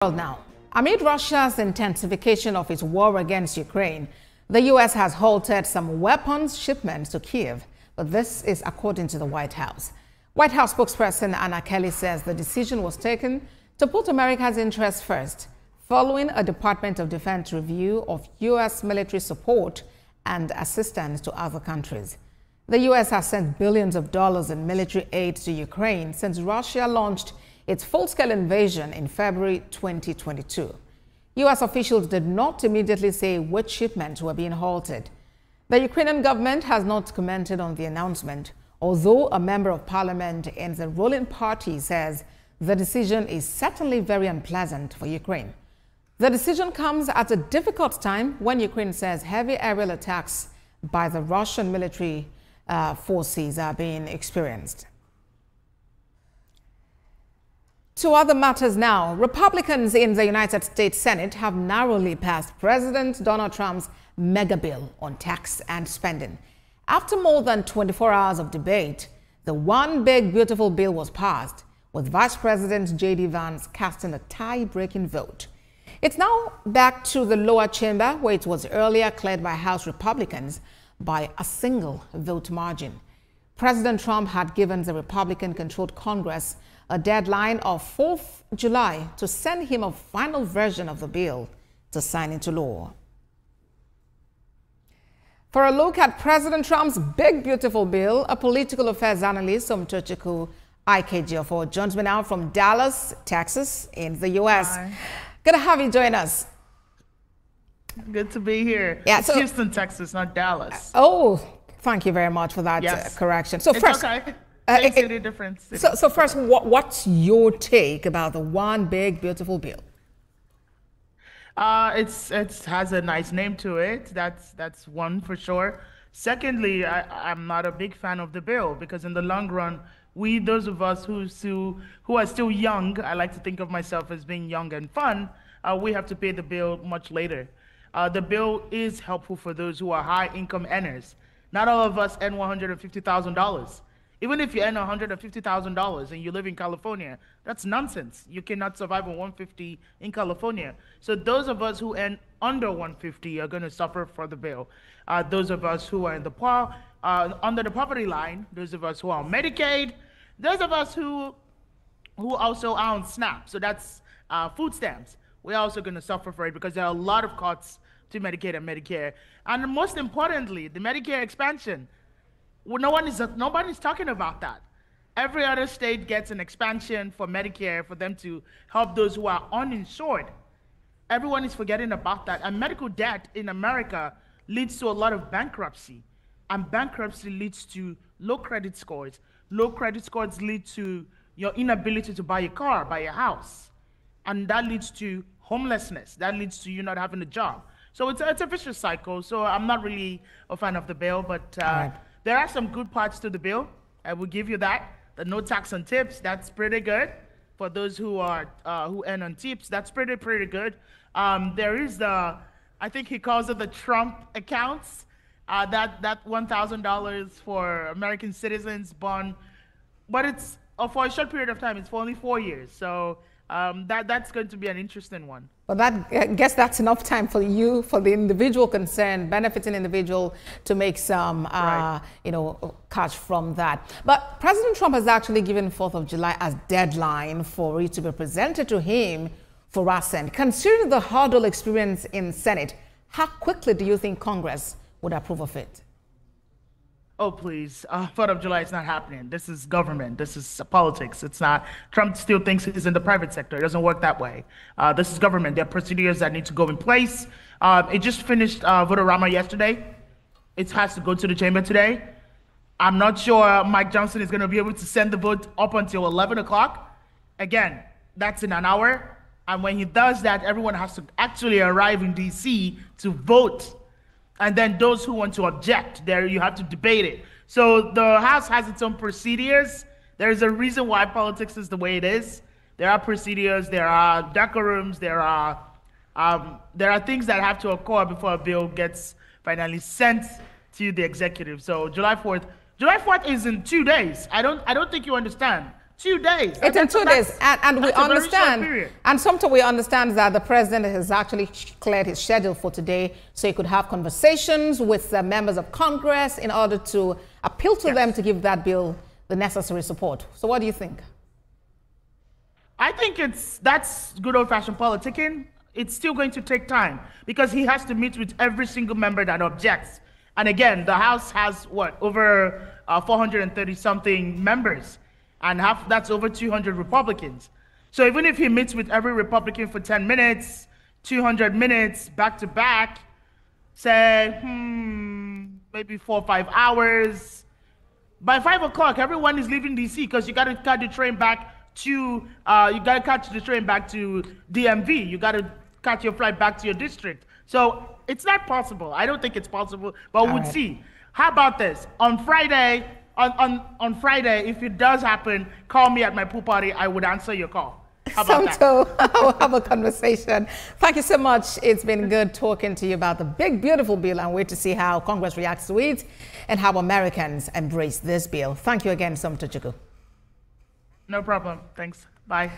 Well, now, amid Russia's intensification of its war against Ukraine, the U.S. has halted some weapons shipments to Kyiv, but this is according to the White House. White House spokesperson Anna Kelly says the decision was taken to put America's interests first, following a Department of Defense review of U.S. military support and assistance to other countries. The U.S. has sent billions of dollars in military aid to Ukraine since Russia launched its full-scale invasion in February 2022. U.S. officials did not immediately say which shipments were being halted. The Ukrainian government has not commented on the announcement, although a member of parliament in the ruling party says the decision is certainly very unpleasant for Ukraine. The decision comes at a difficult time when Ukraine says heavy aerial attacks by the Russian military forces are being experienced. To other matters now, Republicans in the United States Senate have narrowly passed President Donald Trump's mega bill on tax and spending. After more than 24 hours of debate, the One Big Beautiful Bill was passed, with Vice President J.D. Vance casting a tie-breaking vote. It's now back to the lower chamber, where it was earlier cleared by House Republicans by a single vote margin. President Trump had given the Republican-controlled Congress a deadline of 4th July to send him a final version of the bill to sign into law. For a look at President Trump's big, beautiful bill, a political affairs analyst, Umtochukwu Ikejiofo, joins me now from Dallas, Texas, in the U.S. Hi. Good to have you join us. Good to be here. Yeah, it's Houston, Texas, not Dallas. Oh, thank you very much for that correction. So it's first, okay. Makes any difference. So first, what's your take about the One Big Beautiful Bill? It has a nice name to it. That's one for sure. Secondly, I'm not a big fan of the bill because in the long run, those of us who are still young, I like to think of myself as being young and fun, we have to pay the bill much later. The bill is helpful for those who are high income earners. Not all of us earn $150,000. Even if you earn $150,000 and you live in California, that's nonsense. You cannot survive on $150,000 in California. So those of us who earn under $150,000 are going to suffer for the bill. Those of us who are in the poor, under the poverty line, those of us who are on Medicaid, those of us who also are on SNAP, so that's food stamps, we're also going to suffer for it because there are a lot of cuts to Medicaid and Medicare. And most importantly, the Medicare expansion. Well, nobody's talking about that. Every other state gets an expansion for Medicare for them to help those who are uninsured. Everyone is forgetting about that. And medical debt in America leads to a lot of bankruptcy. And bankruptcy leads to low credit scores. Low credit scores lead to your inability to buy a car, buy a house. And that leads to homelessness. That leads to you not having a job. So it's a vicious cycle. So I'm not really a fan of the bill, but there are some good parts to the bill. I will give you that. The no tax on tips, that's pretty good. For those who earn on tips, that's pretty good. There is I think he calls it the Trump accounts. That $1,000 for American citizens bond, but it's for a short period of time. It's for only 4 years. So that's going to be an interesting one. Well, I guess that's enough time for you, for the individual concerned, benefiting individual, to make some, cash from that. But President Trump has actually given 4th of July as deadline for it to be presented to him for assent. Considering the hurdle experience in Senate, how quickly do you think Congress would approve of it? Oh, please. 4th of July is not happening. This is government. This is politics. It's not. Trump still thinks he's in the private sector. It doesn't work that way. This is government. There are procedures that need to go in place. It just finished Votorama yesterday. It has to go to the chamber today. I'm not sure Mike Johnson is going to be able to send the vote up until 11 o'clock. Again, that's in an hour. And when he does that, everyone has to actually arrive in D.C. to vote. And then those who want to object, there you have to debate it. So the House has its own procedures. There's a reason why politics is the way it is. There are procedures, there are decorums, there are things that have to occur before a bill gets finally sent to the executive. So July 4th is in 2 days. I don't think you understand. 2 days. It's in 2 days, and we understand, and sometimes we understand that the president has actually cleared his schedule for today, so he could have conversations with the members of Congress in order to appeal to them to give that bill the necessary support. So what do you think? I think that's good old-fashioned politicking. It's still going to take time because he has to meet with every single member that objects. And again, the House has what, over 430 something members, and that's over 200 Republicans. So even if he meets with every Republican for 10 minutes, 200 minutes back to back, say, maybe 4 or 5 hours, by 5 o'clock, everyone is leaving DC because you got to catch the train back to DMV. You got to catch your flight back to your district. So it's not possible. I don't think it's possible, but we'll see. How about this? On Friday, on Friday, if it does happen, call me at my pool party. I would answer your call. How about that? We'll have a conversation. Thank you so much. It's been good talking to you about the big, beautiful bill, and wait to see how Congress reacts to it and how Americans embrace this bill. Thank you again, Somto Chukwu. No problem. Thanks. Bye.